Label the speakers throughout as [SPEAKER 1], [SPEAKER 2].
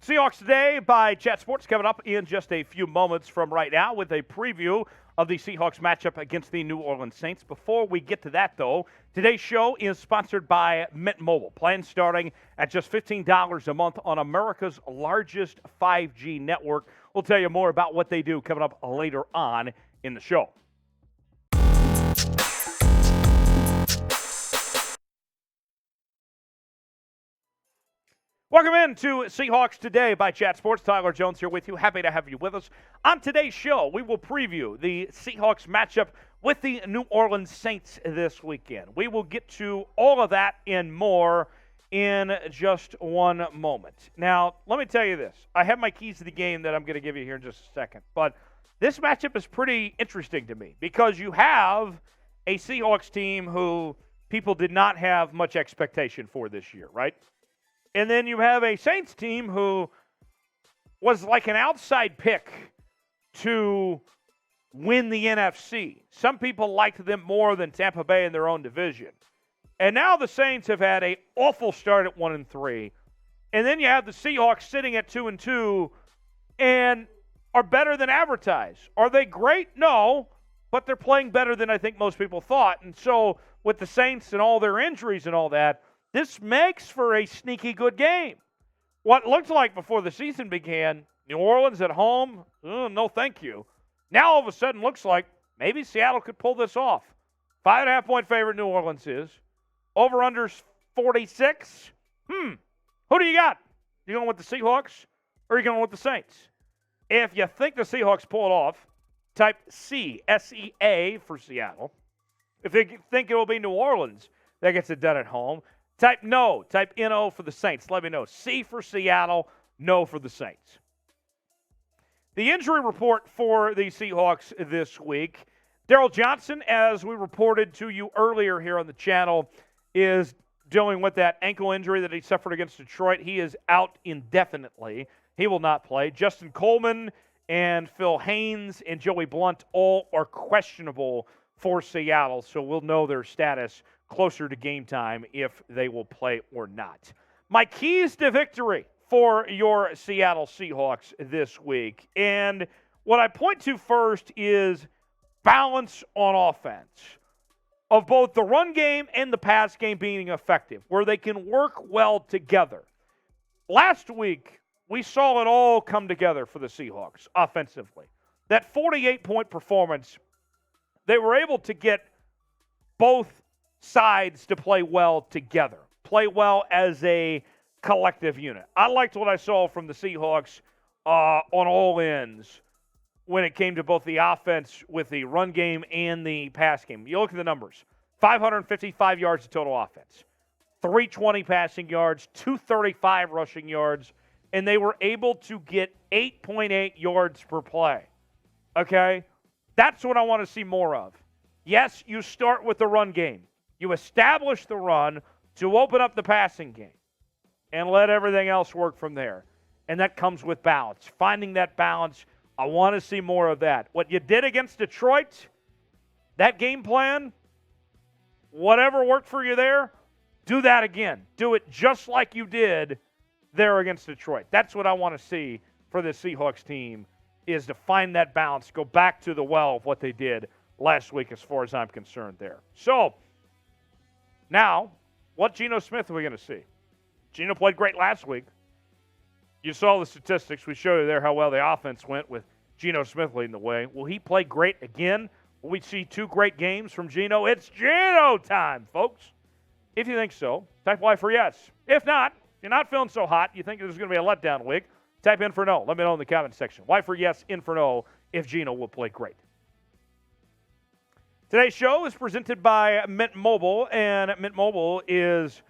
[SPEAKER 1] Seahawks Today by Chat Sports coming up in just a few moments from right now with a preview of the Seahawks matchup against the New Orleans Saints. Before we get to that, though, today's show is sponsored by Mint Mobile. Plans starting at just $15 a month on America's largest 5G network. We'll tell you more about what they do coming up later on in the show. Welcome in to Seahawks Today by Chat Sports. Tyler Jones here with you. Happy to have you with us. On today's show, we will preview the Seahawks matchup with the New Orleans Saints this weekend. We will get to all of that and more in just one moment. Now, let me tell you this. I have my keys to the game that I'm going to give you here in just a second. But this matchup is pretty interesting to me because you have a Seahawks team who people did not have much expectation for this year, right? And then you have a Saints team who was like an outside pick to win the NFC. Some people liked them more than Tampa Bay in their own division. And now the Saints have had an awful start at 1-3. And then you have the Seahawks sitting at 2-2 and are better than advertised. Are they great? No, but they're playing better than I think most people thought. And so with the Saints and all their injuries and all that, this makes for a sneaky good game. What looked like before the season began, New Orleans at home, no thank you. Now all of a sudden looks like maybe Seattle could pull this off. 5.5-point favorite New Orleans is. Over-under's 46. Who do you got? You going with the Seahawks or are you going with the Saints? If you think the Seahawks pull it off, type C, S-E-A for Seattle. If you think it will be New Orleans that gets it done at home, type no. Type N-O for the Saints. Let me know. C for Seattle, no for the Saints. The injury report for the Seahawks this week. Darryl Johnson, as we reported to you earlier here on the channel, is dealing with that ankle injury that he suffered against Detroit. He is out indefinitely. He will not play. Justin Coleman and Phil Haynes and Joey Blunt all are questionable for Seattle, so we'll know their status closer to game time if they will play or not. My keys to victory for your Seattle Seahawks this week. And what I point to first is balance on offense of both the run game and the pass game being effective, where they can work well together. Last week, we saw it all come together for the Seahawks offensively. That 48-point performance, they were able to get both sides to play well together, play well as a collective unit. I liked what I saw from the Seahawks on all ends when it came to both the offense with the run game and the pass game. You look at the numbers, 555 yards of total offense, 320 passing yards, 235 rushing yards, and they were able to get 8.8 yards per play. Okay? That's what I want to see more of. Yes, you start with the run game. You establish the run to open up the passing game and let everything else work from there. And that comes with balance. Finding that balance, I want to see more of that. What you did against Detroit, that game plan, whatever worked for you there, do that again. Do it just like you did there against Detroit. That's what I want to see for the Seahawks team, is to find that balance, go back to the well of what they did last week as far as I'm concerned there. So, now, what Geno Smith are we going to see? Geno played great last week. You saw the statistics. We showed you there how well the offense went with Geno Smith leading the way. Will he play great again? Will we see two great games from Geno? It's Geno time, folks. If you think so, type Y for yes. If not, if you're not feeling so hot, you think there's going to be a letdown week, type in for no. Let me know in the comment section. Y for yes, in for no, if Geno will play great. Today's show is presented by Mint Mobile, and Mint Mobile is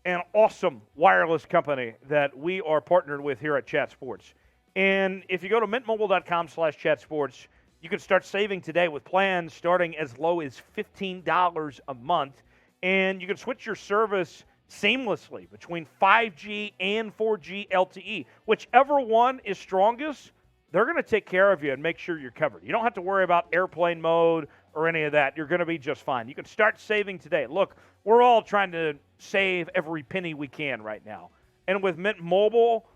[SPEAKER 1] an awesome wireless company that we are partnered with here at Chat Sports. And if you go to mintmobile.com/chatsports, you can start saving today with plans starting as low as $15 a month. And you can switch your service seamlessly between 5G and 4G LTE. Whichever one is strongest, they're going to take care of you and make sure you're covered. You don't have to worry about airplane mode or any of that. You're going to be just fine. You can start saving today. Look, we're all trying to save every penny we can right now. And with Mint Mobile,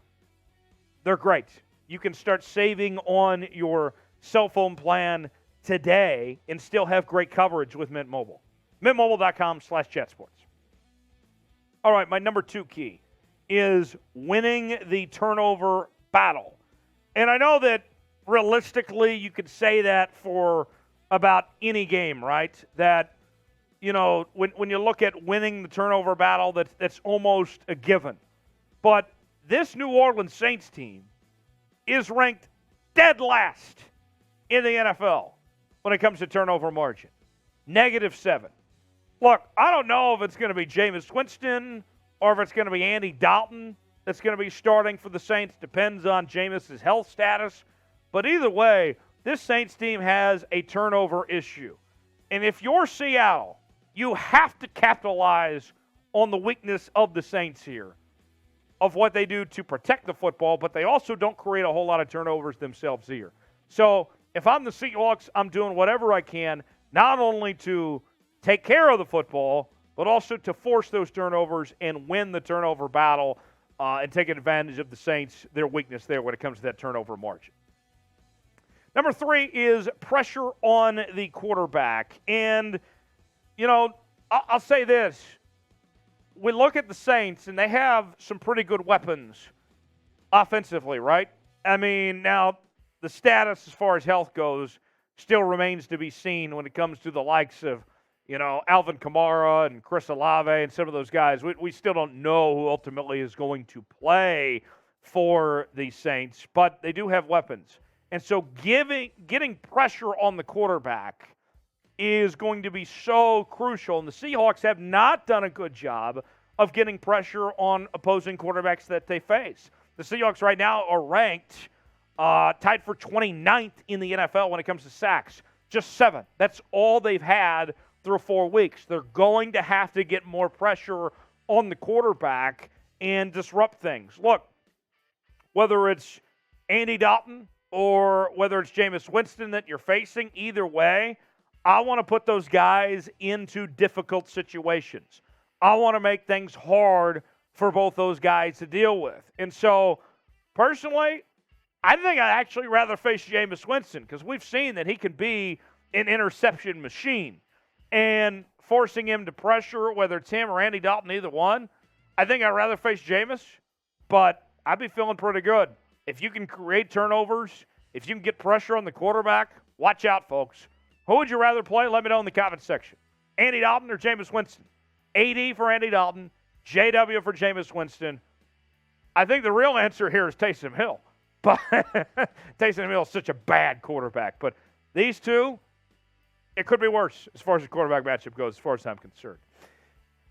[SPEAKER 1] They're great. You can start saving on your cell phone plan today and still have great coverage with Mint Mobile. MintMobile.com/chatsports. All right, my number 2 key is winning the turnover battle. And I know that realistically you could say that for about any game, right? That, when you look at winning the turnover battle, that's almost a given. But this New Orleans Saints team is ranked dead last in the NFL when it comes to turnover margin. -7. Look, I don't know if it's going to be Jameis Winston or if it's going to be Andy Dalton that's going to be starting for the Saints. Depends on Jameis' health status. But either way, this Saints team has a turnover issue. And if you're Seattle, you have to capitalize on the weakness of the Saints here, of what they do to protect the football, but they also don't create a whole lot of turnovers themselves here. So if I'm the Seahawks, I'm doing whatever I can, not only to take care of the football, but also to force those turnovers and win the turnover battle and take advantage of the Saints, their weakness there when it comes to that turnover margin. Number 3 is pressure on the quarterback. And, I'll say this. We look at the Saints, and they have some pretty good weapons offensively, right? I mean, now the status as far as health goes still remains to be seen when it comes to the likes of, Alvin Kamara and Chris Olave and some of those guys. We still don't know who ultimately is going to play for the Saints, but they do have weapons. And so getting pressure on the quarterback is going to be so crucial. And the Seahawks have not done a good job of getting pressure on opposing quarterbacks that they face. The Seahawks right now are ranked tied for 29th in the NFL when it comes to sacks. Just 7. That's all they've had through 4 weeks. They're going to have to get more pressure on the quarterback and disrupt things. Look, whether it's Andy Dalton or whether it's Jameis Winston that you're facing, either way, I want to put those guys into difficult situations. I want to make things hard for both those guys to deal with. And so, personally, I think I'd actually rather face Jameis Winston because we've seen that he can be an interception machine. And forcing him to pressure, whether it's him or Andy Dalton, either one, I think I'd rather face Jameis, but I'd be feeling pretty good. If you can create turnovers, if you can get pressure on the quarterback, watch out, folks. Who would you rather play? Let me know in the comments section. Andy Dalton or Jameis Winston? AD for Andy Dalton, JW for Jameis Winston. I think the real answer here is Taysom Hill. But Taysom Hill is such a bad quarterback. But these two, it could be worse as far as the quarterback matchup goes, as far as I'm concerned.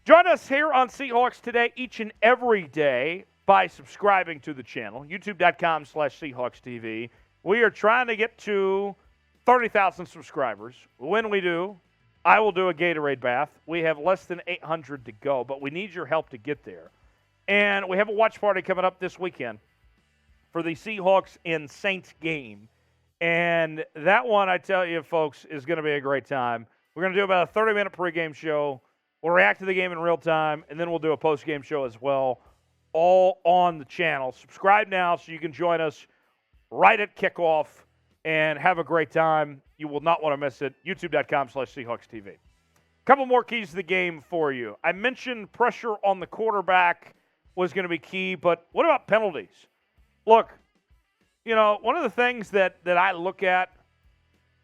[SPEAKER 1] Join us here on Seahawks Today each and every day by subscribing to the channel, youtube.com/SeahawksTV. We are trying to get to 30,000 subscribers. When we do, I will do a Gatorade bath. We have less than 800 to go, but we need your help to get there. And we have a watch party coming up this weekend for the Seahawks and Saints game. And that one, I tell you, folks, is going to be a great time. We're going to do about a 30-minute pregame show. We'll react to the game in real time, and then we'll do a postgame show as well, all on the channel. Subscribe now so you can join us right at kickoff and have a great time. You will not want to miss it. YouTube.com/SeahawksTV. A couple more keys to the game for you. I mentioned pressure on the quarterback was going to be key, but what about penalties? Look, one of the things that I look at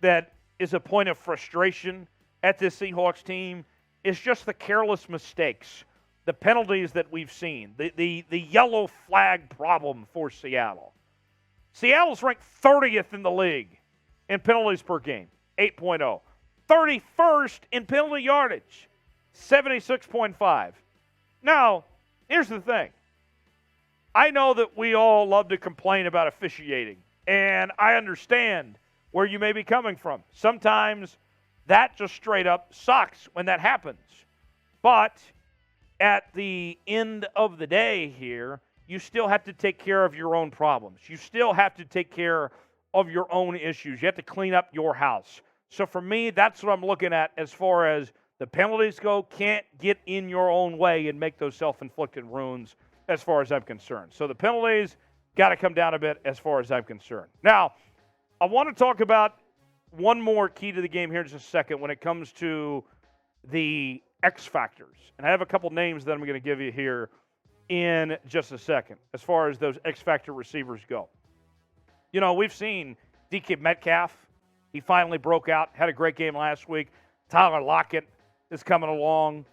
[SPEAKER 1] that is a point of frustration at this Seahawks team is just the careless mistakes, the penalties that we've seen, the yellow flag problem for Seattle. Seattle's ranked 30th in the league in penalties per game, 8.0. 31st in penalty yardage, 76.5. Now, here's the thing. I know that we all love to complain about officiating, and I understand where you may be coming from. Sometimes that just straight up sucks when that happens. But at the end of the day here, you still have to take care of your own problems. You still have to take care of your own issues. You have to clean up your house. So for me, that's what I'm looking at as far as the penalties go. Can't get in your own way and make those self-inflicted wounds as far as I'm concerned. So the penalties got to come down a bit as far as I'm concerned. Now, I want to talk about one more key to the game here in just a second when it comes to the X factors. And I have a couple names that I'm going to give you here in just a second as far as those X factor receivers go. You know, we've seen DK Metcalf. He finally broke out, had a great game last week. Tyler Lockett is coming along.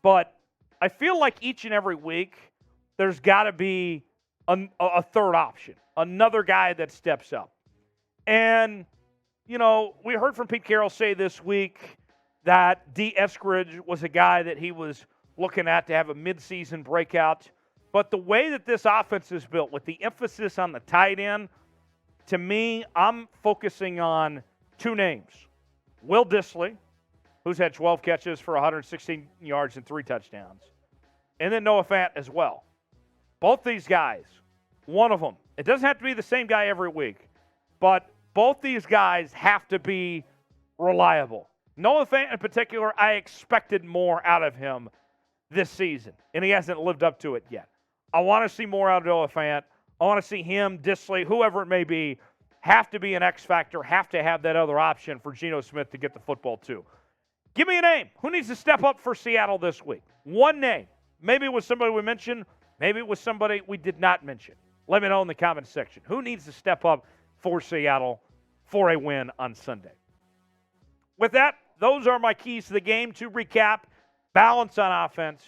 [SPEAKER 1] But I feel like each and every week there's got to be a third option, another guy that steps up. And, you know, we heard from Pete Carroll say this week that Dee Eskridge was a guy that he was looking at to have a midseason breakout. But the way that this offense is built, with the emphasis on the tight end, to me, I'm focusing on two names. Will Dissly, who's had 12 catches for 116 yards and 3 touchdowns. And then Noah Fant as well. Both these guys, one of them, it doesn't have to be the same guy every week, but both these guys have to be reliable. Noah Fant in particular, I expected more out of him this season, and he hasn't lived up to it yet. I want to see more out of Noah Fant. I want to see him, Dissly, whoever it may be, have to be an X factor, have to have that other option for Geno Smith to get the football to. Give me a name. Who needs to step up for Seattle this week? One name. Maybe it was somebody we mentioned. Maybe it was somebody we did not mention. Let me know in the comments section. Who needs to step up for Seattle for a win on Sunday? With that, those are my keys to the game. To recap, balance on offense,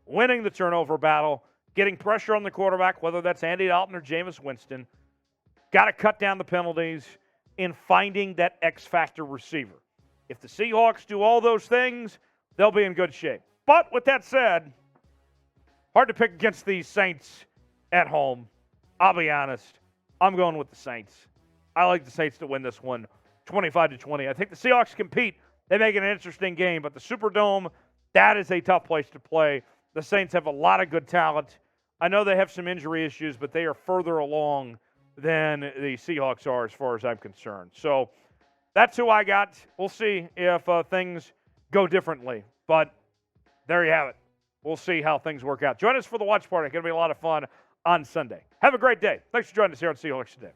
[SPEAKER 1] winning the turnover battle, getting pressure on the quarterback, whether that's Andy Dalton or Jameis Winston. Got to cut down the penalties and finding that X-factor receiver. If the Seahawks do all those things, they'll be in good shape. But with that said, hard to pick against these Saints at home. I'll be honest. I'm going with the Saints. I like the Saints to win this one 25-20. I think the Seahawks compete. They make it an interesting game, but the Superdome, that is a tough place to play. The Saints have a lot of good talent. I know they have some injury issues, but they are further along than the Seahawks are as far as I'm concerned. So that's who I got. We'll see if things go differently. But there you have it. We'll see how things work out. Join us for the watch party. It's going to be a lot of fun on Sunday. Have a great day. Thanks for joining us here on Seahawks Today.